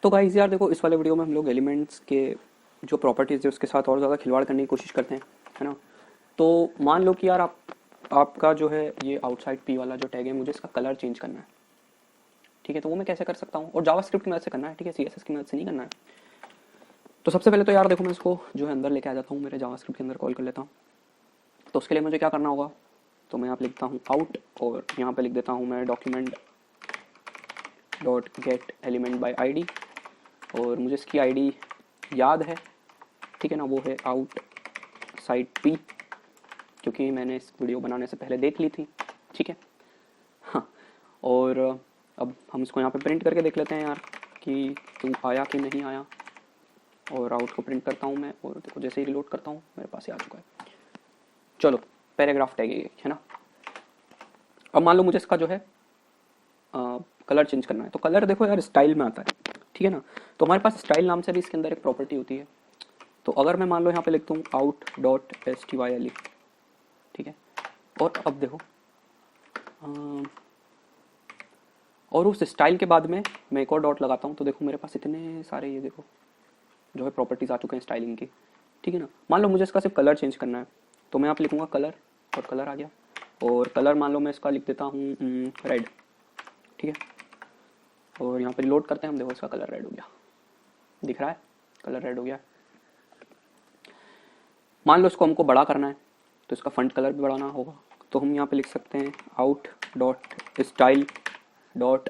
तो गाइस यार देखो, इस वाले वीडियो में हम लोग एलिमेंट्स के जो प्रॉपर्टीज़ है उसके साथ और ज़्यादा खिलवाड़ करने की कोशिश करते हैं, है ना। तो मान लो कि यार आपका जो है ये आउटसाइड पी वाला जो टैग है, मुझे इसका कलर चेंज करना है, ठीक है। तो वो मैं कैसे कर सकता हूँ, और जावास्क्रिप्ट की मदद से करना है, ठीक है, सीएसएस की मदद से नहीं करना है। तो सबसे पहले तो यार देखो, मैं इसको जो है अंदर लेके आ जाता हूँ, मेरे जावास्क्रिप्ट के अंदर कॉल कर लेता हूँ। तो उसके लिए मुझे क्या करना होगा, तो मैं यहाँ पे लिखता हूँ आउट, और यहाँ पे लिख देता हूँ मैं document dot gate element by I, और मुझे इसकी आईडी याद है, ठीक है ना, वो है आउट साइड पी, क्योंकि मैंने इस वीडियो बनाने से पहले देख ली थी, ठीक है। हाँ, और अब हम इसको यहाँ पे प्रिंट करके देख लेते हैं यार कि तू आया कि नहीं आया। और आउट को प्रिंट करता हूँ मैं, और देखो जैसे ही रिलोड करता हूँ मेरे पास ये आ चुका है। चलो, पैराग्राफ टैग है ना। अब मान लो मुझे इसका जो है कलर चेंज करना है। तो कलर देखो यार स्टाइल में आता है, ठीक है ना। तो हमारे पास स्टाइल नाम से भी इसके अंदर एक प्रॉपर्टी होती है। तो अगर मैं मान लो यहाँ पे लिखता हूँ आउट डॉट style, ठीक है, और अब देखो और उस स्टाइल के बाद में मैं एक और डॉट लगाता हूँ, तो देखो मेरे पास इतने सारे ये देखो जो है प्रॉपर्टीज आ चुके हैं स्टाइलिंग की, ठीक है ना। मान लो मुझे इसका सिर्फ कलर चेंज करना है, तो मैं यहाँ पे लिखूंगा कलर, और कलर आ गया। और कलर मान लो मैं इसका लिख देता हूँ रेड, ठीक है। और यहाँ पे लोड करते हैं हम, देखो इसका कलर रेड हो गया, दिख रहा है, कलर रेड हो गया। मान लो इसको हमको बड़ा करना है, तो इसका फंट कलर भी बढ़ाना होगा। तो हम यहाँ पे लिख सकते हैं out dot style dot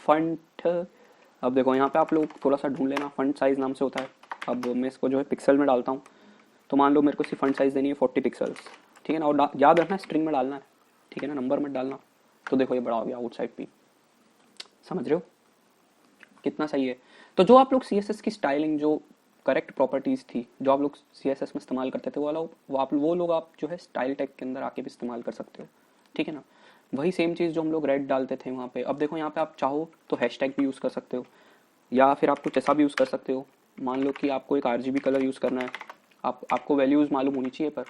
font. अब देखो यहाँ पे आप लोग थोड़ा सा ढूंढ लेना, फंट साइज नाम से होता है। अब मैं इसको जो है पिक्सल में डालता हूँ, तो मान लो मेरे को सिर्फ फंट साइज देनी है 40 पिक्सल्स, ठीक है ना। और याद रखना स्ट्रिंग में डालना है, ठीक है ना, नंबर मत डालना। तो देखो ये बड़ा हो गया आउटसाइड पी, समझ रहे हो कितना सही है। तो जो आप लोग सीएसएस की स्टाइलिंग, जो करेक्ट प्रॉपर्टीज थी जो आप लोग सीएसएस में इस्तेमाल करते थे, वो लोग आप जो है स्टाइल टैग के अंदर आके भी इस्तेमाल कर सकते हो, ठीक है ना। वही सेम चीज़ जो हम लोग रेड डालते थे वहाँ पे, अब देखो यहाँ पे आप चाहो तो हैशटैग भी यूज़ कर सकते हो, या फिर आप कुछ ऐसा भी यूज़ कर सकते हो। मान लो कि आपको एक आरजीबी कलर यूज़ करना है, आपको वैल्यूज़ मालूम होनी चाहिए, पर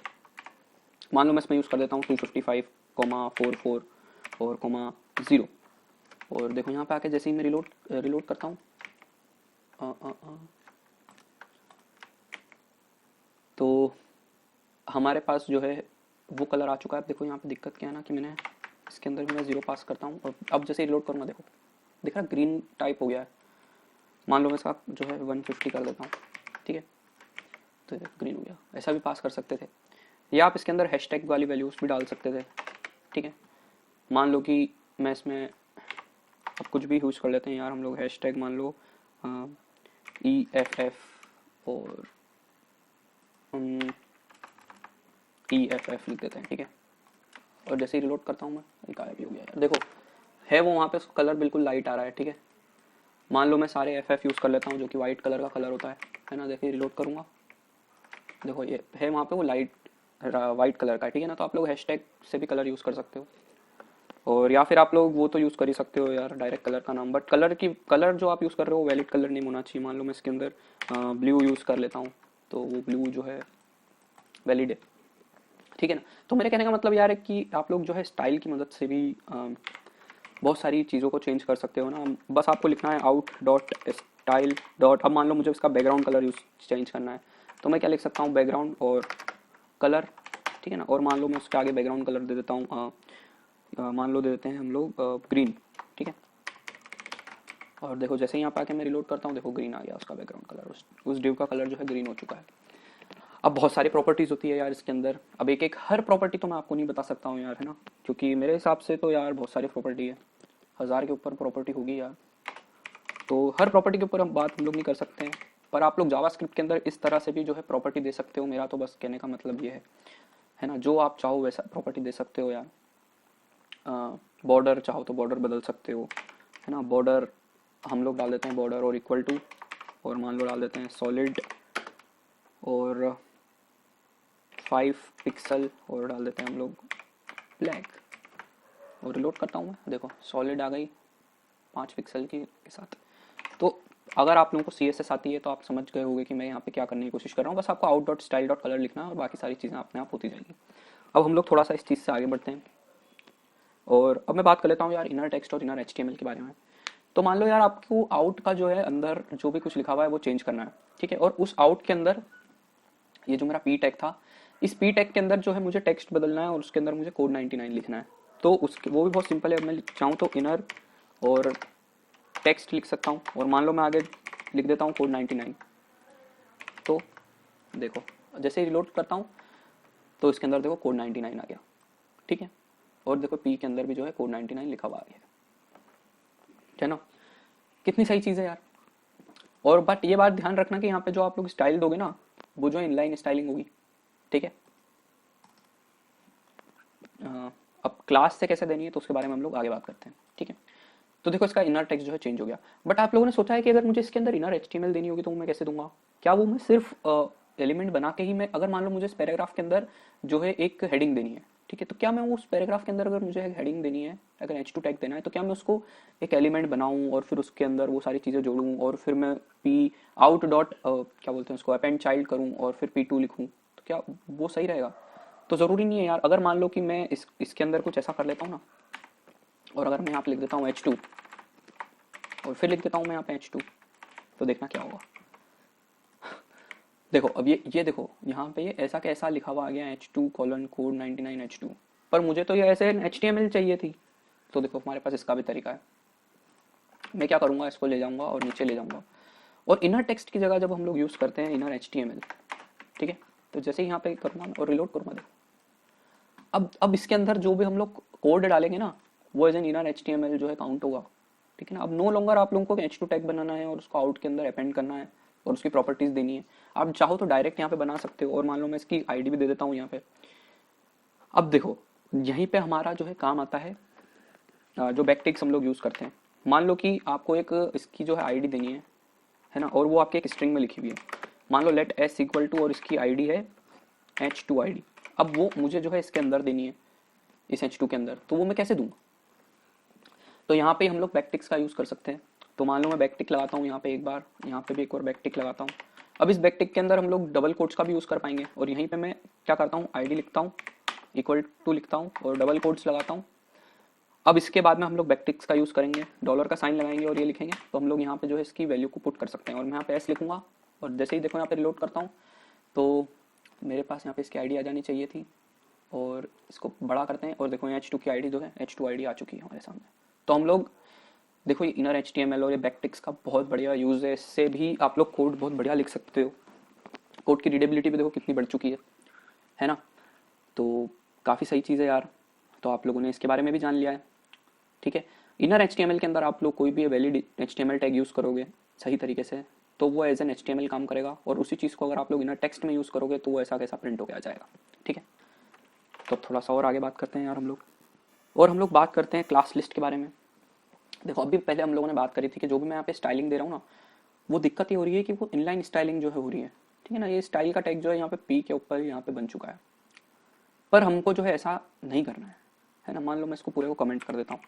मान लो मैं इसमें यूज़ कर देता हूँ 255,44 और कोमा 0। और देखो यहाँ पे आके जैसे ही मैं रिलोड करता हूँ, तो हमारे पास जो है वो कलर आ चुका है। अब देखो यहाँ पे दिक्कत क्या है ना, कि मैंने इसके अंदर भी मैं 0 पास करता हूँ, और अब जैसे रिलोड करूँगा देखो दिख रहा ग्रीन टाइप हो गया है। मान लो मैं इसका जो है 150 कर देता हूँ, ठीक है, तो ग्रीन हो गया। ऐसा भी पास कर सकते थे, या आप इसके अंदर हैशटैग वाली वैल्यूज भी डाल सकते थे, ठीक है। मान लो कि मैं इसमें अब कुछ भी यूज़ कर लेते हैं यार हम लोग, हैशटैग मान लो EFF और EFF लिख देते हैं, ठीक है। और जैसे ही रिलोड करता हूँ मैं, गायब भी हो गया यार, देखो है वो वहाँ पे कलर बिल्कुल लाइट आ रहा है, ठीक है। मान लो मैं सारे FF यूज़ कर लेता हूँ, जो कि वाइट कलर का कलर होता है ना। जैसे ही रिलोड करूँगा देखो ये है वहाँ पे वो लाइट वाइट कलर का, ठीक है ना। तो आप लोग हैशटैग से भी कलर यूज़ कर सकते हो, और या फिर आप लोग वो तो यूज़ कर ही सकते हो यार डायरेक्ट कलर का नाम, बट कलर जो आप यूज़ कर रहे हो वैलिड कलर नहीं होना चाहिए। मान लो मैं इसके अंदर ब्लू यूज़ कर लेता हूँ, तो वो ब्लू जो है वैलिड है, ठीक है ना। तो मेरे कहने का मतलब यार है कि आप लोग जो है स्टाइल की मदद से भी बहुत सारी चीज़ों को चेंज कर सकते हो ना। बस आपको लिखना है आउट डॉट स्टाइल डॉट, अब मान लो मुझे इसका बैकग्राउंड कलर यूज चेंज करना है, तो मैं क्या लिख सकता हूँ, बैकग्राउंड और कलर, ठीक है ना। और मान लो मैं उसके आगे बैकग्राउंड कलर दे देता हूँ, मान लो दे देते हैं हम लोग ग्रीन, ठीक है। और देखो जैसे ही यहाँ पे आके मैं रिलोड करता हूँ, देखो ग्रीन आ गया उसका बैकग्राउंड कलर, उस डिव का कलर जो है ग्रीन हो चुका है। अब बहुत सारी प्रॉपर्टीज़ होती है यार इसके अंदर, अब एक एक हर प्रॉपर्टी तो मैं आपको नहीं बता सकता हूँ यार, है ना, क्योंकि मेरे हिसाब से तो यार बहुत सारी प्रॉपर्टी है, 1000 के ऊपर प्रॉपर्टी होगी यार। तो हर प्रॉपर्टी के ऊपर हम बात हम लोग नहीं कर सकते हैं, पर आप लोग जावास्क्रिप्ट के अंदर इस तरह से भी जो है प्रॉपर्टी दे सकते हो। मेरा तो बस कहने का मतलब ये है ना, जो आप चाहो वैसा प्रॉपर्टी दे सकते हो यार। बॉर्डर चाहो तो बॉर्डर बदल सकते हो, है ना। बॉर्डर हम लोग डाल देते हैं बॉर्डर और इक्वल टू, और मान लो डाल देते हैं सॉलिड और 5 पिक्सल, और डाल देते हैं हम लोग ब्लैक, और रिलोड करता हूँ मैं, देखो सॉलिड आ गई 5 पिक्सल के साथ। तो अगर आप लोगों को CSS आती है तो आप समझ गए होंगे कि मैं यहाँ पे क्या करने की कोशिश कर रहा हूँ। बस आपको out dot style dot colour लिखना है, और बाकी सारी चीज़ें अपने आप होती जाएंगी। अब हम लोग थोड़ा सा इस चीज़ से आगे बढ़ते हैं, और अब मैं बात कर लेता हूँ यार इनर टेक्स्ट और इनर HTML के बारे में। तो मान लो यार आपको आउट का जो है अंदर जो भी कुछ लिखा हुआ है वो चेंज करना है, ठीक है। और उस आउट के अंदर ये जो मेरा पी टैग था, इस पी टैग के अंदर जो है मुझे टेक्स्ट बदलना है और उसके अंदर मुझे कोड 99 लिखना है। तो उसके वो भी बहुत सिंपल है। मैं चाहूँ तो इनर और टेक्स्ट लिख सकता हूँ और मान लो मैं आगे लिख देता हूँ कोड 99। तो देखो जैसे ही रिलोड करता हूँ तो इसके अंदर देखो कोड 99 आ गया, ठीक है। और देखो पी के अंदर भी जो है कोड 99 लिखा हुआ आ गया, है ना। कितनी सही चीज़ है यार। और बट ये बात ध्यान रखना कि यहाँ पे जो आप लोग स्टाइल दोगे ना, वो जो इनलाइन स्टाइलिंग होगी, ठीक है। अब क्लास से कैसे देनी है तो उसके बारे में हम लोग आगे बात करते हैं, ठीक है। तो देखो इसका इनर टेक्स्ट जो है चेंज हो गया, बट आप लोगों ने सोचा है कि अगर मुझे इसके अंदर इनर एचटीएमएल देनी होगी तो मैं कैसे दूंगा? क्या वो मैं सिर्फ एलिमेंट बना के ही मैं, अगर मान लो मुझे इस पैराग्राफ के अंदर जो है एक हेडिंग देनी है, ठीक है, तो क्या मैं उस पैराग्राफ के अंदर अगर मुझे एक हेडिंग देनी है, अगर H2 टैग देना है, तो क्या मैं उसको एक एलिमेंट बनाऊं और फिर उसके अंदर वो सारी चीज़ें जोड़ूं और फिर मैं पी आउट डॉट क्या बोलते हैं उसको अपेंड चाइल्ड करूं और फिर P2 लिखूं, तो क्या वो सही रहेगा? तो ज़रूरी नहीं है यार। अगर मान लो कि मैं इसके अंदर कुछ ऐसा कर लेता हूँ ना, और अगर मैं यहाँ पे लिख देता हूँ H2 और फिर लिख देता हूँ मैं यहाँ पे H2, तो देखना क्या होगा। देखो अब ये देखो यहाँ पे ये ऐसा कैसा लिखा हुआ आ गया H2 कोलन कोड 99 H2, पर मुझे तो ये ऐसे HTML चाहिए थी। तो देखो हमारे पास इसका भी तरीका है। मैं क्या करूँगा, इसको ले जाऊँगा और नीचे ले जाऊँगा और इनर टेक्स्ट की जगह जब हम लोग यूज़ करते हैं इनर HTML, ठीक है, तो जैसे ही यहाँ पे करूँगा और रिलोड करूँगा, देखो अब इसके अंदर जो भी हम लोग कोड डालेंगे ना वो एज एन इनर HTML जो है काउंट होगा, ठीक है ना। अब नो लॉन्गर आप लोगों को H2 टैग बनाना है और उसको आउट के अंदर अपेंड करना है और उसकी प्रॉपर्टीज देनी है। आप चाहो तो डायरेक्ट यहाँ पे बना सकते हो और मान लो मैं इसकी आईडी भी दे देता हूँ यहाँ पे। अब देखो यहीं पे हमारा जो है काम आता है जो बैकटिक्स हम लोग यूज़ करते हैं। मान लो कि आपको एक इसकी जो है आईडी देनी है ना, और वो आपके एक स्ट्रिंग में लिखी हुई है। मान लो लेट एस इक्वल टू और इसकी आईडी है H2 आईडी। अब वो मुझे जो है इसके अंदर देनी है, इस H2 के अंदर, तो वो मैं कैसे दूंगा? तो यहाँ पे हम लोग बैकटिक्स का यूज़ कर सकते हैं। तो मान लो मैं बैकटिक लगाता हूँ यहाँ पे एक बार, यहाँ पे भी एक और बैकटिक लगाता हूँ। अब इस बैकटिक के अंदर हम लोग डबल कोट्स का भी यूज़ कर पाएंगे और यहीं पे मैं क्या करता हूँ, आईडी लिखता हूँ इक्वल टू लिखता हूँ और डबल कोट्स लगाता हूँ। अब इसके बाद में हम लोग बैकटिक्स का यूज़ करेंगे, डॉलर का साइन लगाएंगे और ये लिखेंगे, तो हम लोग यहाँ पे जो है इसकी वैल्यू को पुट कर सकते हैं। और मैं यहाँ पे एस लिखूंगा और जैसे ही देखो यहाँ पे रिलोड करता हूँ तो मेरे पास यहाँ पे इसकी आईडी आ जानी चाहिए थी और इसको बड़ा करते हैं और देखो यहाँ H2 की आईडी जो है H2 आईडी आ चुकी है हमारे सामने। तो हम लोग देखो ये इनर HTML और ये बैकटिक्स का बहुत बढ़िया यूज़ है। इससे भी आप लोग कोड बहुत बढ़िया लिख सकते हो। कोड की रीडेबिलिटी भी देखो कितनी बढ़ चुकी है ना। तो काफ़ी सही चीज़ है यार। तो आप लोगों ने इसके बारे में भी जान लिया है, ठीक है। इनर HTML के अंदर आप लोग कोई भी वैलिड HTML टैग यूज़ करोगे सही तरीके से तो वो एज एन HTML काम करेगा और उसी चीज़ को अगर आप लोग इनर टेक्स्ट में यूज़ करोगे तो वो ऐसा कैसा प्रिंट होकर आ जाएगा, ठीक है। तो थोड़ा सा और आगे बात करते हैं यार हम लोग बात करते हैं क्लास लिस्ट के बारे में। देखो अभी पहले हम लोगों ने बात करी थी कि जो भी मैं यहाँ पे स्टाइलिंग दे रहा हूँ ना, वो दिक्कत ये हो रही है कि वो इनलाइन स्टाइलिंग जो है हो रही है, ठीक है ना। ये स्टाइल का टैग जो है यहाँ पे पी के ऊपर यहाँ पे बन चुका है, पर हमको जो है ऐसा नहीं करना है ना। मान लो मैं इसको पूरे को कमेंट कर देता हूँ,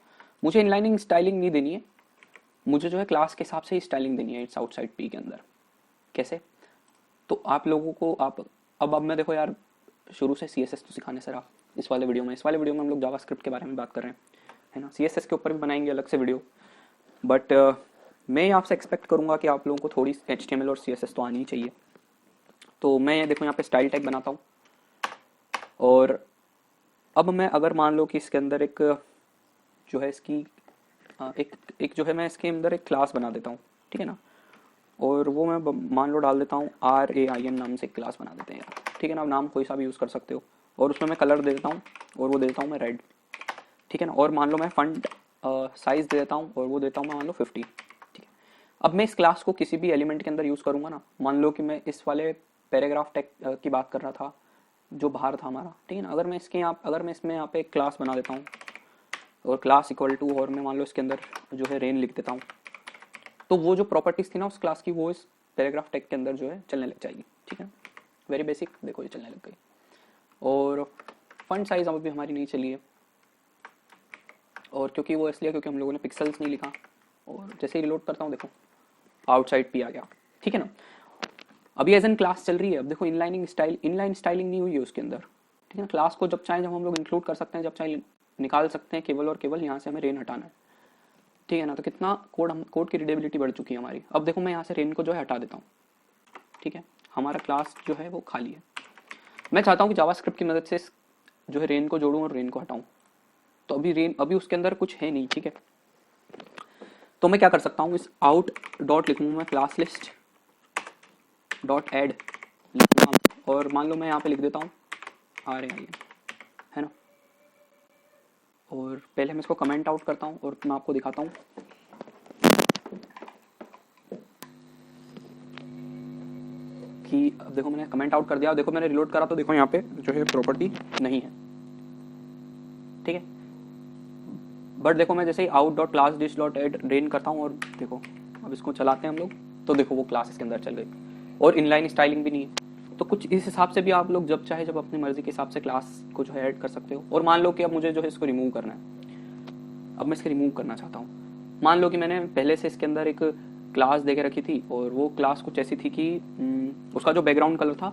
मुझे इनलाइनिंग स्टाइलिंग नहीं देनी है, मुझे जो है क्लास के हिसाब से ही स्टाइलिंग देनी है इट्स आउटसाइड पी के अंदर। कैसे? तो आप लोगों को आप अब मैं देखो यार शुरू से CSS तो सिखाने से रहा इस वाले वीडियो में हम लोग जावास्क्रिप्ट के बारे में बात कर रहे हैं, है ना। CSS के ऊपर भी बनाएंगे अलग से वीडियो, बट मैं आपसे एक्सपेक्ट करूँगा कि आप लोगों को थोड़ी HTML और CSS तो आनी ही चाहिए। तो मैं देखो यहाँ पे स्टाइल टैग बनाता हूँ और अब मैं अगर मान लो कि इसके अंदर एक जो है इसकी एक जो है मैं इसके अंदर एक क्लास बना देता हूँ, ठीक है ना। और वो मैं मान लो डाल देता हूँ RAIN नाम से एक क्लास बना देते हैं यार, ठीक है ना। नाम कोई सा भी यूज़ कर सकते हो और उसमें मैं कलर दे देता हूँ और वो दे देता हूँ मैं रेड, ठीक है ना। और मान लो मैं फंट साइज़ दे देता हूँ और वो देता हूँ मैं मान लो 50, ठीक है। अब मैं इस क्लास को किसी भी एलिमेंट के अंदर यूज़ करूँगा ना, मान लो कि मैं इस वाले पैराग्राफ टेक की बात कर रहा था जो बाहर था हमारा, ठीक है ना। अगर मैं इसमें यहाँ पे एक क्लास बना देता हूँ और क्लास इक्वल टू और मैं मान लो इसके अंदर जो है रेन लिख देता हूँ, तो वो जो प्रॉपर्टीज़ थी ना उस क्लास की वो इस पैराग्राफ टेक के अंदर जो है चलने लग जाएगी, ठीक है। वेरी बेसिक, देखो ये चलने लग गई। और फंट साइज अब भी हमारी नहीं चली है, और क्योंकि वो इसलिए क्योंकि हम लोगों ने पिक्सल्स नहीं लिखा। और जैसे ही रिलोड करता हूँ देखो आउटसाइड पी आ गया, ठीक है ना। अभी एज एन क्लास चल रही है। अब देखो इनलाइन स्टाइलिंग नहीं हुई है उसके अंदर, ठीक है ना। क्लास को जब चाहे जब हम लोग इंक्लूड कर सकते हैं, जब चाहे निकाल सकते हैं, केवल और केवल यहाँ से हमें रेन हटाना है। ठीक है ना। तो कितना कोड की रीडेबिलिटी बढ़ चुकी है हमारी। अब देखो मैं यहाँ से रेन को जो है हटा देता हूँ, ठीक है। हमारा क्लास जो है वो खाली है। मैं चाहता हूँ कि जावास्क्रिप्ट की मदद से जो है रेन को जोड़ूँ और रेन को हटाऊँ। तो अभी उसके अंदर कुछ है नहीं, ठीक है। तो मैं क्या कर सकता हूँ, इस आउट डॉट लिखूँगा मैं क्लास लिस्ट डॉट एड लिखूँगा, और मान लो मैं यहाँ पे लिख देता हूँ RAIN, है ना। और पहले मैं इसको कमेंट आउट करता हूँ और मैं आपको दिखाता हूँ कि अब देखो मैंने कमेंट आउट कर दिया। देखो मैंने रिलोड करा तो देखो यहाँ पे जो है प्रॉपर्टी नहीं है, ठीक है। बट देखो मैं जैसे ही out dot class dish dot add rain करता हूँ और देखो अब इसको चलाते हैं हम लोग, तो देखो वो क्लास इसके अंदर चल गई और इनलाइन स्टाइलिंग भी नहीं है। तो कुछ इस हिसाब से भी आप लोग जब चाहे जब अपनी मर्जी के हिसाब से क्लास को जो है ऐड कर सकते हो। और मान लो कि अब मुझे जो है इसको रिमूव करना है, अब मैं इसको रिमूव करना चाहता हूँ। मान लो कि मैंने पहले से इसके अंदर एक क्लास दे के रखी थी और वो क्लास कुछ ऐसी थी कि उसका जो बैकग्राउंड कलर था,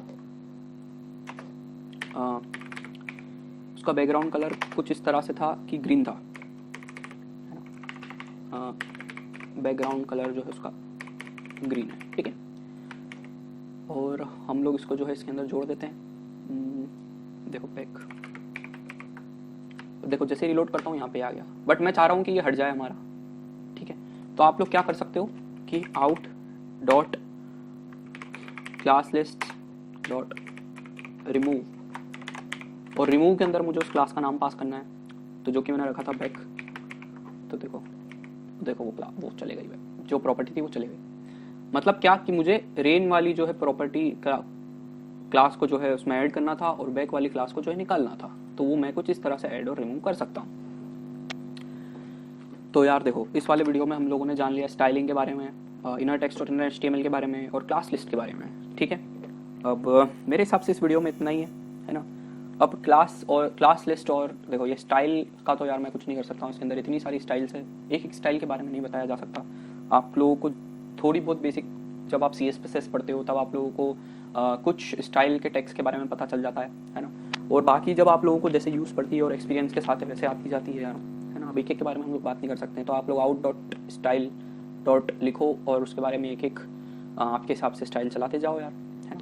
उसका बैकग्राउंड कलर कुछ इस तरह से था कि ग्रीन था, बैकग्राउंड कलर जो है उसका ग्रीन है, ठीक है। और हम लोग इसको जो है इसके अंदर जोड़ देते हैं। देखो पैक, देखो जैसे रिलोड करता हूँ यहाँ पे आ गया, बट मैं चाह रहा हूँ कि ये हट जाए हमारा, ठीक है। तो आप लोग क्या कर सकते हो कि out dot class list dot remove, और रिमूव के अंदर मुझे उस क्लास का नाम पास करना है, तो जो कि मैंने रखा था बैक। तो देखो वो चले गई, जो प्रॉपर्टी थी वो चले गई। मतलब क्या कि मुझे रेन वाली जो है प्रॉपर्टी का क्लास को जो है उसमें ऐड करना था और बैक वाली क्लास को जो है निकालना था। तो वो मैं कुछ इस तरह से ऐड और रिमूव कर सकता हूँ। तो यार देखो इस वाले वीडियो में हम लोगों ने जान लिया स्टाइलिंग के बारे में, इनर टेक्स्ट और इनर HTML के बारे में और क्लास लिस्ट के बारे में, ठीक है। अब मेरे हिसाब से इस वीडियो में इतना ही है ना। अब क्लास और क्लास लिस्ट और देखो ये स्टाइल का तो यार मैं कुछ नहीं कर सकता हूँ, इसके अंदर इतनी सारी स्टाइल्स है, एक स्टाइल के बारे में नहीं बताया जा सकता। आप लोगों को थोड़ी बहुत बेसिक जब आप CSS पढ़ते हो तब आप लोगों को कुछ स्टाइल के टैग्स के बारे में पता चल जाता है ना। और बाकी जब आप लोगों को जैसे यूज़ पड़ती है और एक्सपीरियंस के साथ वैसे आती जाती है यार, है ना। अब एक के बारे में हम लोग बात नहीं कर सकते, तो आप लोग आउट डॉट स्टाइल डॉट लिखो और उसके बारे में एक आपके हिसाब से स्टाइल चलाते जाओ यार, है ना।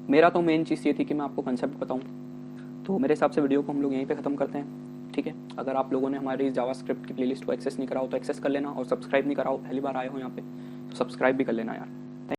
मेरा तो मेन चीज़ ये थी कि मैं आपको कंसेप्ट बताऊँ। तो मेरे हिसाब से वीडियो को हम लोग यहीं पे ख़त्म करते हैं, ठीक है। अगर आप लोगों ने हमारी जावास्क्रिप्ट की प्लेलिस्ट को एक्सेस नहीं करा हो तो एक्सेस कर लेना, और सब्सक्राइब नहीं करा हो, पहली बार आए हो यहाँ पे तो सब्सक्राइब भी कर लेना यार।